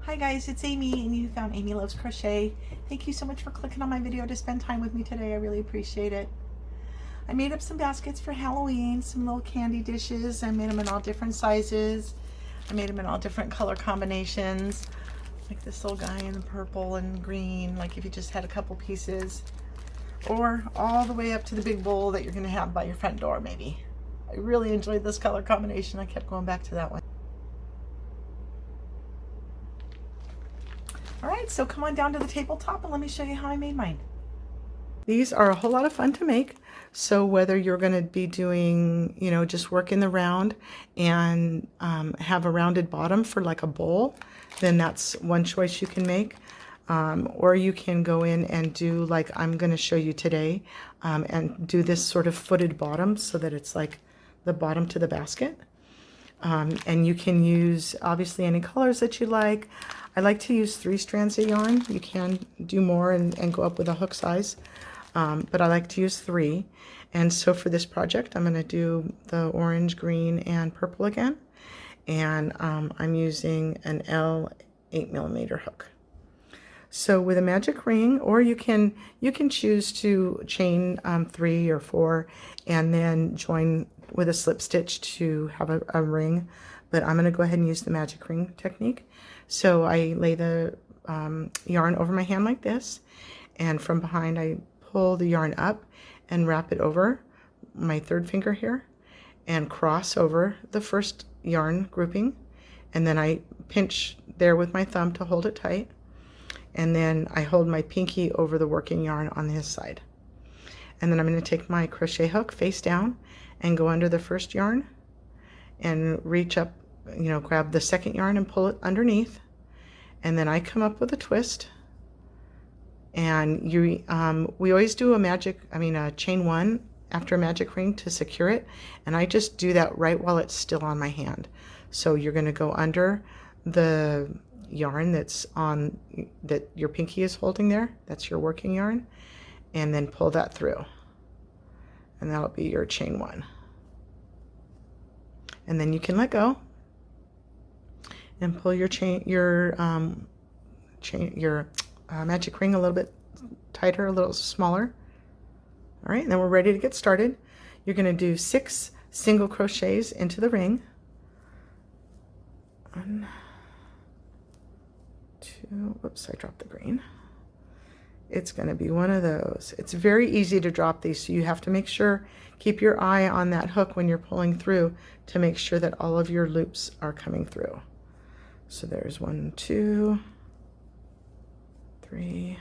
Hi guys, it's Amy and you found Amy Loves Crochet. Thank you so much for clicking on my video to spend time with me today. I really appreciate it. I made up some baskets for Halloween, some little candy dishes. I made them in all different sizes. I made them in all different color combinations. Like this little guy in the purple and green, like if you just had a couple pieces. Or all the way up to the big bowl that you're gonna have by your front door maybe. I really enjoyed this color combination. I kept going back to that one. All right, so come on down to the tabletop and let me show you how I made mine. These are a whole lot of fun to make. So whether you're going to be doing, just work in the round and have a rounded bottom for like a bowl, then that's one choice you can make. Or you can go in and do like I'm going to show you today and do this sort of footed bottom so that it's like the bottom to the basket. And you can use obviously any colors that you like. I like to use 3 strands of yarn. You can do more and go up with a hook size, but I like to use 3. And so for this project, I'm going to do the orange, green, and purple again. And I'm using an L 8mm hook. So with a magic ring, or you can choose to chain 3 or 4 and then join with a slip stitch to have a ring, but I'm going to go ahead and use the magic ring technique. So I lay the yarn over my hand like this, and from behind I pull the yarn up and wrap it over my 3rd finger here and cross over the first yarn grouping, and then I pinch there with my thumb to hold it tight, and then I hold my pinky over the working yarn on this side. And then I'm going to take my crochet hook face down and go under the first yarn and reach up, grab the 2nd yarn and pull it underneath. And then I come up with a twist. And we always do a chain 1 after a magic ring to secure it. And I just do that right while it's still on my hand. So you're going to go under the yarn that your pinky is holding there. That's your working yarn. And then pull that through. And that'll be your chain 1. And then you can let go and pull your magic ring a little bit tighter, a little smaller. All right, and then we're ready to get started. You're going to do 6 single crochets into the ring. 1, 2, whoops, I dropped the green. It's going to be one of those. It's very easy to drop these, so you have to make sure, keep your eye on that hook when you're pulling through to make sure that all of your loops are coming through. So there's 1, 2, 3,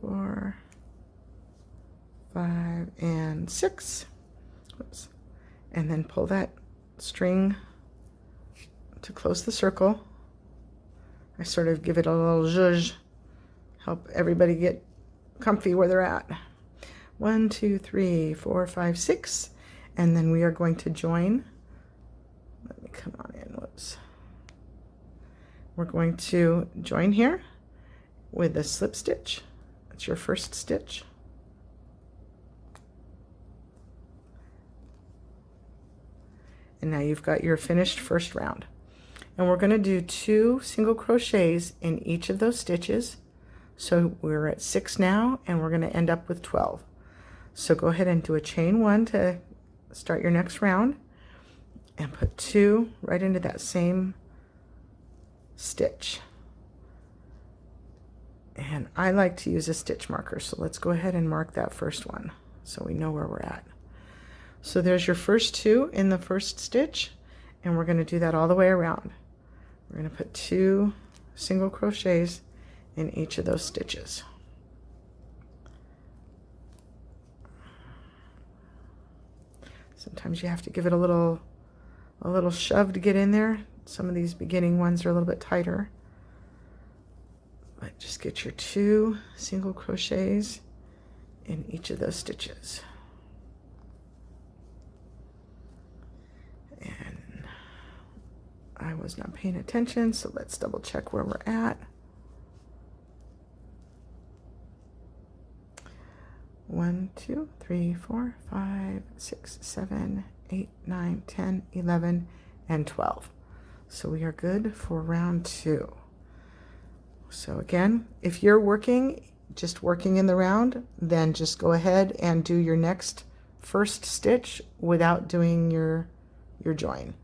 4, 5, and 6. Whoops. And then pull that string to close the circle. I sort of give it a little zhuzh, help everybody get comfy where they're at. 1, 2, 3, 4, 5, 6, and then we are going to join. Let me come on in, whoops. We're going to join here with a slip stitch. That's your first stitch. And now you've got your finished first round. And we're going to do 2 single crochets in each of those stitches. So we're at 6 now, and we're going to end up with 12. So go ahead and do a chain 1 to start your next round, and put 2 right into that same stitch. And I like to use a stitch marker, so let's go ahead and mark that first one so we know where we're at. So there's your first 2 in the first stitch, and we're going to do that all the way around. We're going to put 2 single crochets in each of those stitches. Sometimes you have to give it a little shove to get in there. Some of these beginning ones are a little bit tighter. But just get your 2 single crochets in each of those stitches. And I was not paying attention, so let's double check where we're at. 1, 2, 3, 4, 5, 6, 7, 8, 9, 10, 11, and 12. So we are good for round 2. So again, if you're just working in the round, then just go ahead and do your next first stitch without doing your join.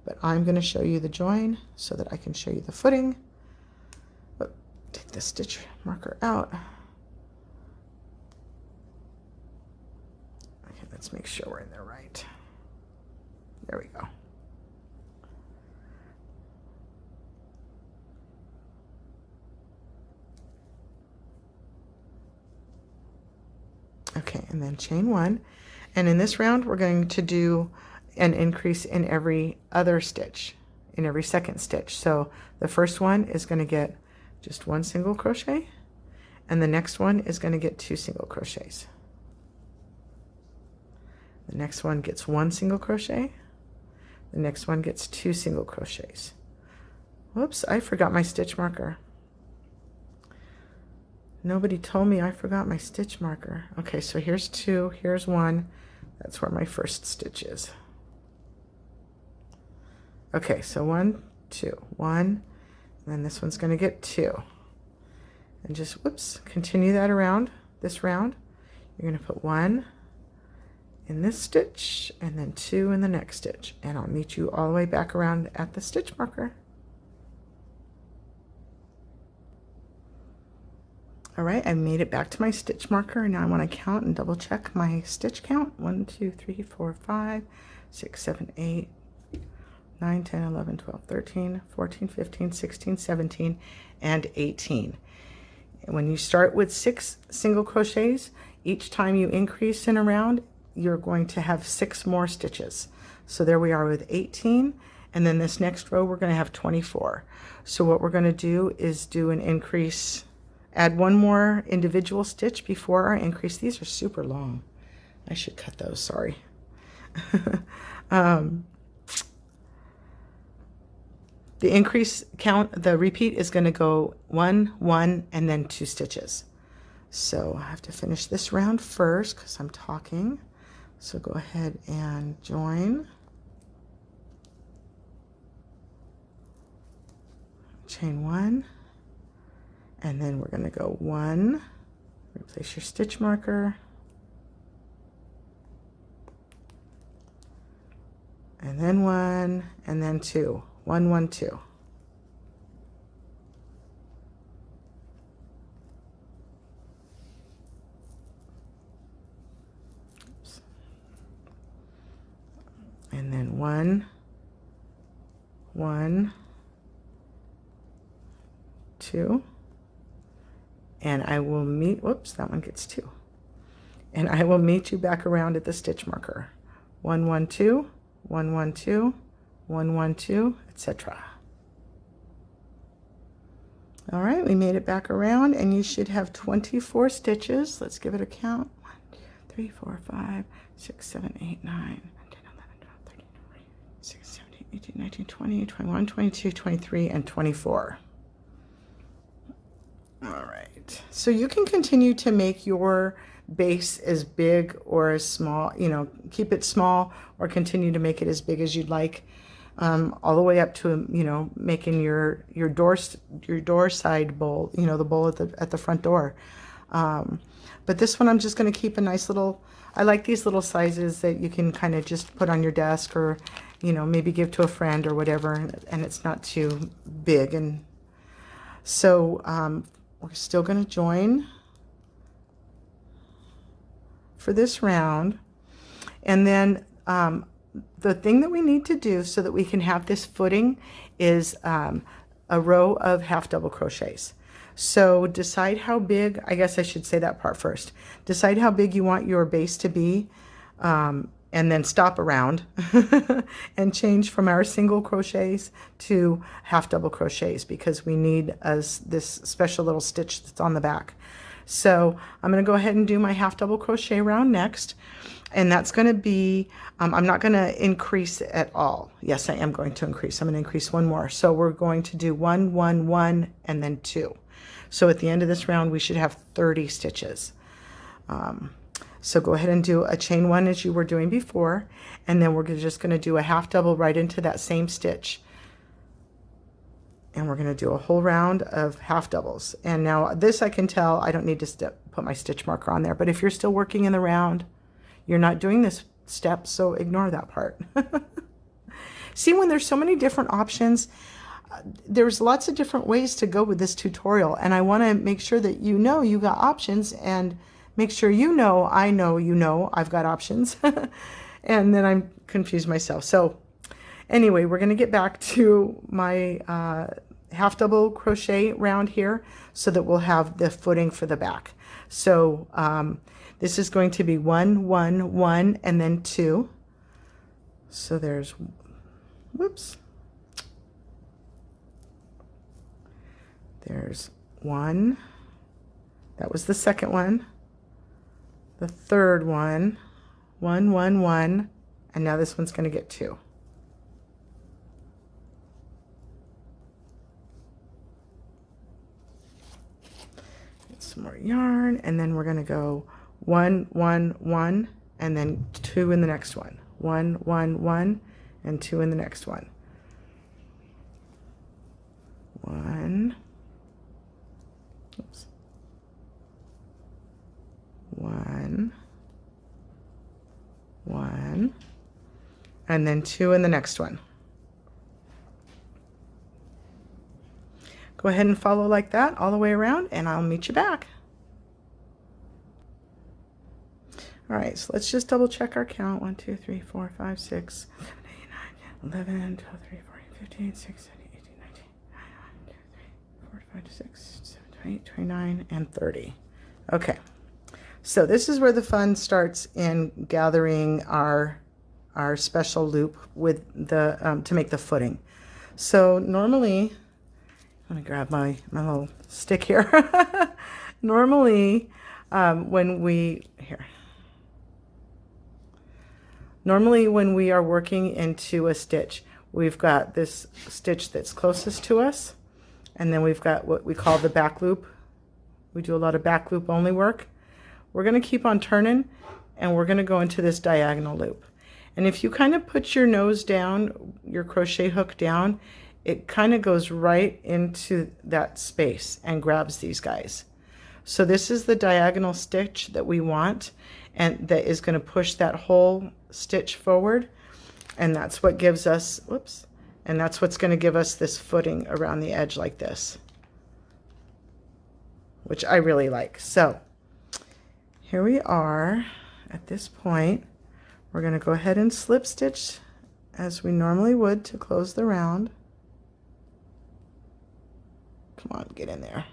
But I'm going to show you the join so that I can show you the footing. But take the stitch marker out. Okay, let's make sure we're in there right. There we go. Okay, and then chain 1. And in this round, we're going to do an increase in every other stitch, in every second stitch. So the first one is going to get just 1 single crochet, and the next one is going to get 2 single crochets. The next one gets 1 single crochet. The next one gets 2 single crochets. Whoops, I forgot my stitch marker. Nobody told me I forgot my stitch marker. Okay, so here's 2, here's 1. That's where my first stitch is. Okay, so 1, 2, 1, and then this one's going to get 2. And just, whoops, continue that around this round. You're going to put 1 in this stitch and then 2 in the next stitch. And I'll meet you all the way back around at the stitch marker. All right, I made it back to my stitch marker, and now I want to count and double check my stitch count. 1, 2, 3, 4, 5, 6, 7, 8, 9, 10, 11, 12, 13, 14, 15, 16, 17, and 18. When you start with 6 single crochets, each time you increase in a round, you're going to have 6 more stitches. So there we are with 18, and then this next row we're going to have 24. So what we're going to do is do an increase. Add 1 more individual stitch before our increase. These are super long. I should cut those, sorry. The increase count, the repeat is going to go 1, 1, and then 2 stitches. So I have to finish this round first because I'm talking. So go ahead and join. Chain 1. And then we're going to go 1, replace your stitch marker, and then 1, and then 2, 1, 1, 2. Oops. And then 1, 1, 2. And I will meet, whoops, that one gets 2. And I will meet you back around at the stitch marker. 1, 1, 2, 1, 1, 2, 1, 1, 2, etc. All right, we made it back around, and you should have 24 stitches. Let's give it a count. 1, 2, 3, 4, 5, 6, 7, 8, 9, 10, 11, 12, 13, 14, 16, 17, 18, 19, 20, 21, 22, 23, and 24. All right, so you can continue to make your base as big or as small, you know, keep it small or continue to make it as big as you'd like, all the way up to, you know, making your door side bowl, you know, the bowl at the front door. But this one I'm just going to keep a nice little, I like these little sizes that you can kind of just put on your desk or, you know, maybe give to a friend or whatever, and it's not too big. And so we're still going to join for this round. And then the thing that we need to do so that we can have this footing is a row of half double crochets. So decide how big, I guess I should say that part first. Decide how big you want your base to be, and then stop around and change from our single crochets to half double crochets because we need this special little stitch that's on the back. So I'm going to go ahead and do my half double crochet round next, and that's going to be, I'm not going to increase at all. Yes, I am going to increase. I'm going to increase 1 more. So we're going to do 1, 1, 1, and then 2. So at the end of this round, we should have 30 stitches. So go ahead and do a chain 1 as you were doing before, and then we're just going to do a half double right into that same stitch. And we're going to do a whole round of half doubles. And now this I can tell I don't need to put my stitch marker on there, but if you're still working in the round, you're not doing this step, so ignore that part. See, when there's so many different options, there's lots of different ways to go with this tutorial, and I want to make sure that you know you got options, and make sure you know I know you know I've got options. And then I'm confused myself. So anyway, we're going to get back to my half double crochet round here so that we'll have the footing for the back. So this is going to be 1 1 1 and then 2. So there's, whoops, there's 1, that was the second one, the third one, 1 1 1, and now this one's going to get 2. Get some more yarn, and then we're going to go 1 1 1 and then 2 in the next one, 1 1 1 and 2 in the next one, 1, oops, 1 1 and then 2 in the next one. Go ahead and follow like that all the way around, and I'll meet you back. All right, so let's just double check our count. 1 2 3 4 5 6 7 8 9 11 12 13 14 15 16 17 18 19 20 25 26 27 28 29 and 30. Okay, so this is where the fun starts in gathering our special loop with the to make the footing. So normally, I'm gonna grab my little stick here. Normally, when we are working into a stitch, we've got this stitch that's closest to us, and then we've got what we call the back loop. We do a lot of back loop only work. We're going to keep on turning, and we're going to go into this diagonal loop. And if you kind of put your nose down, your crochet hook down, it kind of goes right into that space and grabs these guys. So this is the diagonal stitch that we want, and that is going to push that whole stitch forward, and that's what gives us, whoops, and that's what's going to give us this footing around the edge like this, which I really like. So here we are at this point. We're going to go ahead and slip stitch as we normally would to close the round. Come on, get in there.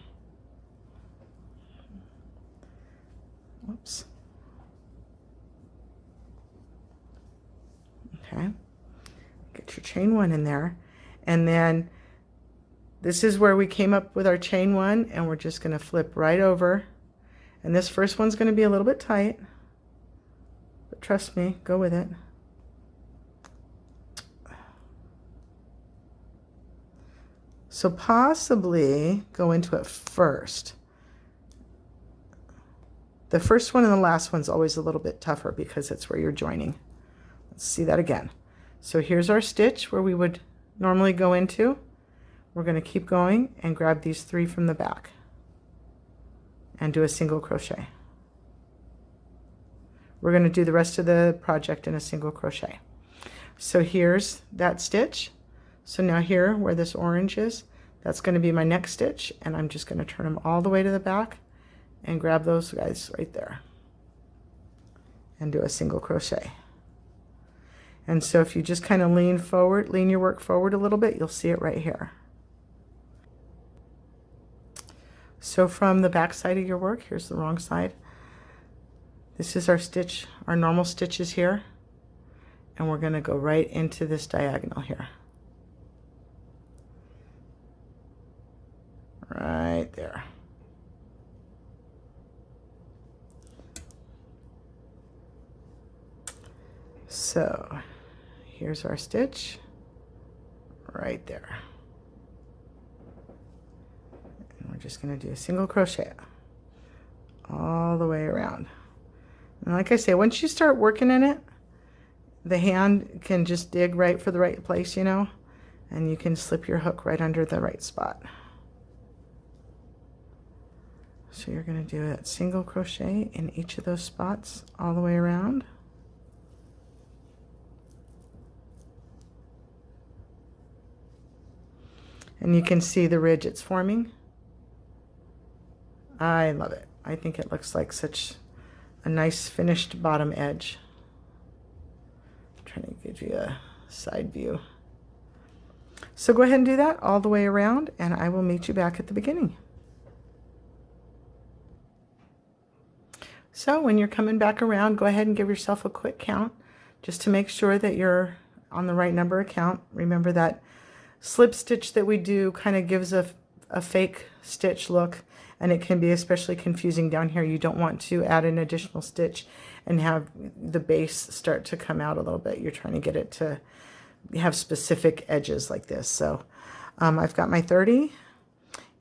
Whoops. Okay, get your chain 1 in there, and then this is where we came up with our chain 1, and we're just going to flip right over, and this first one's going to be a little bit tight, but trust me, go with it. So possibly go into it first. The first one and the last one's always a little bit tougher because it's where you're joining. Let's see that again. So here's our stitch where we would normally go into. We're going to keep going and grab these 3 from the back and do a single crochet. We're going to do the rest of the project in a single crochet. So here's that stitch. So now here where this orange is, that's going to be my next stitch, and I'm just going to turn them all the way to the back and grab those guys right there and do a single crochet. And so if you just kind of lean forward, lean your work forward a little bit, you'll see it right here. So from the back side of your work, here's the wrong side. This is our stitch, our normal stitches here, and we're going to go right into this diagonal here. Right there. So here's our stitch right there. And we're just going to do a single crochet all the way around. And like I say, once you start working in it, the hand can just dig right for the right place, you know, and you can slip your hook right under the right spot. So you're going to do a single crochet in each of those spots all the way around. And you can see the ridge it's forming. I love it. I think it looks like such a nice finished bottom edge. I'm trying to give you a side view. So go ahead and do that all the way around, and I will meet you back at the beginning. So when you're coming back around, go ahead and give yourself a quick count just to make sure that you're on the right number of count. Remember that slip stitch that we do kind of gives a fake stitch look, and it can be especially confusing down here. You don't want to add an additional stitch and have the base start to come out a little bit. You're trying to get it to have specific edges like this. So I've got my 30,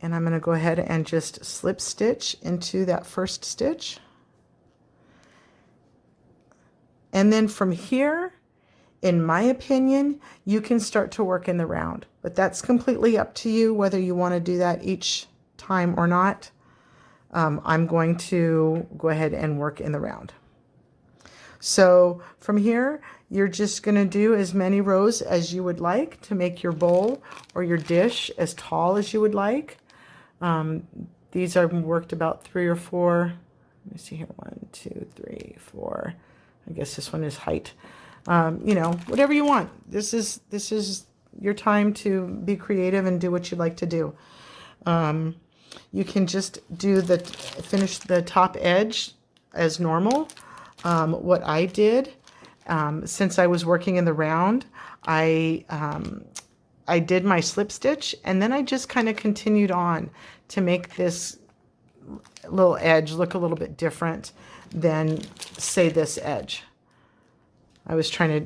and I'm going to go ahead and just slip stitch into that first stitch. And then from here, in my opinion, you can start to work in the round, but that's completely up to you whether you want to do that each time or not. I'm going to go ahead and work in the round. So from here, you're just going to do as many rows as you would like to make your bowl or your dish as tall as you would like. These are worked about 3 or 4. Let me see here. 1, 2, 3, 4. I guess this one is height. You know, whatever you want. This is your time to be creative and do what you like to do. You can just do finish the top edge as normal. What I did, since I was working in the round, I did my slip stitch, and then I just kind of continued on to make this little edge look a little bit different than, say, this edge. I was trying to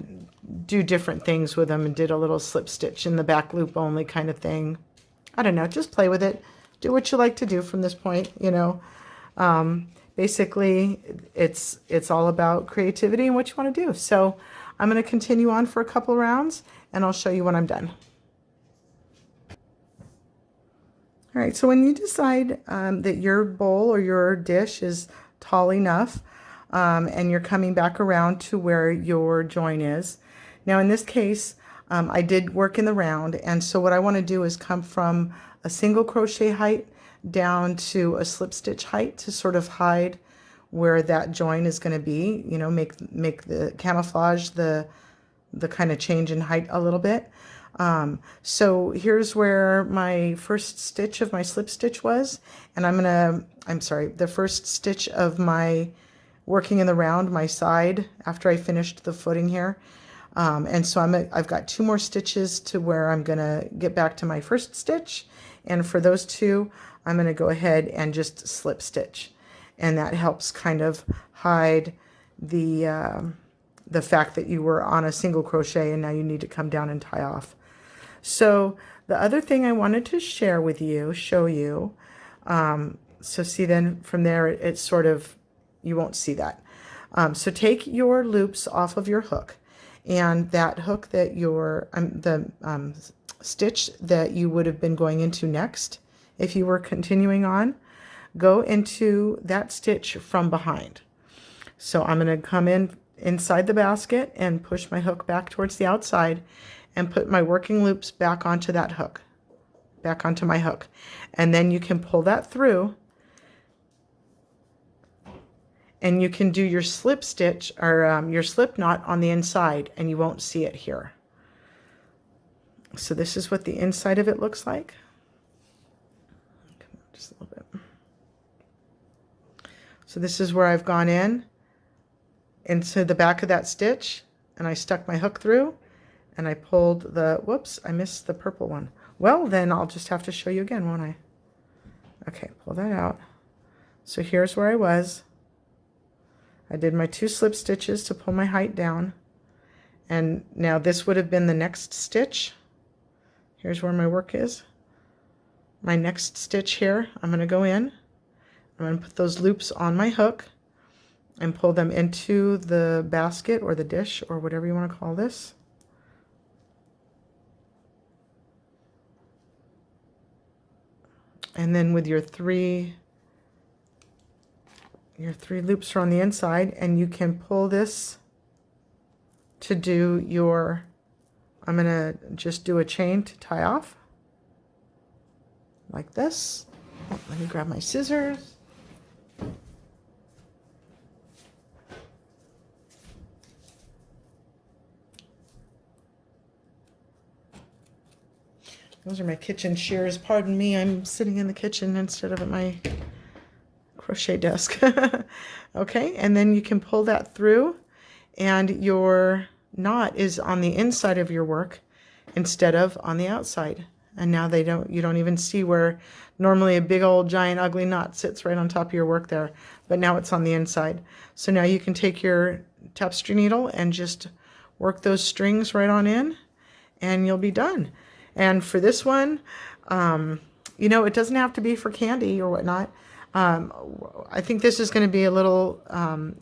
do different things with them and did a little slip stitch in the back loop only kind of thing. I don't know, just play with it. Do what you like to do from this point, you know. Basically, it's all about creativity and what you want to do. So I'm going to continue on for a couple rounds, and I'll show you when I'm done. All right, so when you decide that your bowl or your dish is tall enough, and you're coming back around to where your join is. Now in this case, I did work in the round, and so what I want to do is come from a single crochet height down to a slip stitch height to sort of hide where that join is going to be, you know, make the camouflage the kind of change in height a little bit. So here's where my first stitch of my slip stitch was, and the first stitch of my working in the round, my side, after I finished the footing here. And so I've got 2 more stitches to where I'm gonna get back to my first stitch, and for those 2, I'm gonna go ahead and just slip stitch, and that helps kind of hide the fact that you were on a single crochet and now you need to come down and tie off. So the other thing I wanted to share with you, show you, so see then from there it's sort of, you won't see that. So take your loops off of your hook, and that hook that stitch that you would have been going into next, if you were continuing on, go into that stitch from behind. So I'm going to come inside the basket and push my hook back towards the outside and put my working loops back onto that hook, back onto my hook. And then you can pull that through, and you can do your slip stitch or your slip knot on the inside, and you won't see it here. So this is what the inside of it looks like. Come on, just a little bit. So this is where I've gone into the back of that stitch, and I stuck my hook through, and I pulled the, whoops, I missed the purple one. Well, then I'll just have to show you again, won't I? Okay, pull that out. So here's where I was. I did my 2 slip stitches to pull my height down, and now this would have been the next stitch. Here's where my work is. My next stitch here, I'm going to go in. I'm going to put those loops on my hook and pull them into the basket or the dish or whatever you want to call this. And then with your three loops are on the inside, and you can pull this to do your, I'm going to just do a chain to tie off like this. Oh, let me grab my scissors. Those are my kitchen shears. Pardon me, I'm sitting in the kitchen instead of at my crochet desk. Okay, and then you can pull that through, and your knot is on the inside of your work instead of on the outside. And now you don't even see where normally a big old giant ugly knot sits right on top of your work there, but now it's on the inside. So now you can take your tapestry needle and just work those strings right on in, and you'll be done. And for this one, you know, it doesn't have to be for candy or whatnot. I think this is going to be a little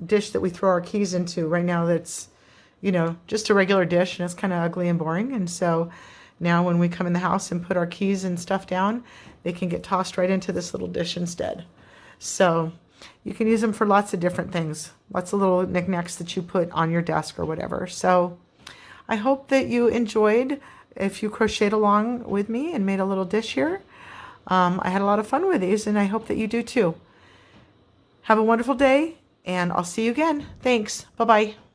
dish that we throw our keys into right now. That's, you know, just a regular dish, and it's kind of ugly and boring. And so now when we come in the house and put our keys and stuff down, they can get tossed right into this little dish instead. So you can use them for lots of different things, lots of little knickknacks that you put on your desk or whatever. So I hope that you enjoyed if you crocheted along with me and made a little dish here. I had a lot of fun with these, and I hope that you do too. Have a wonderful day, and I'll see you again. Thanks. Bye-bye.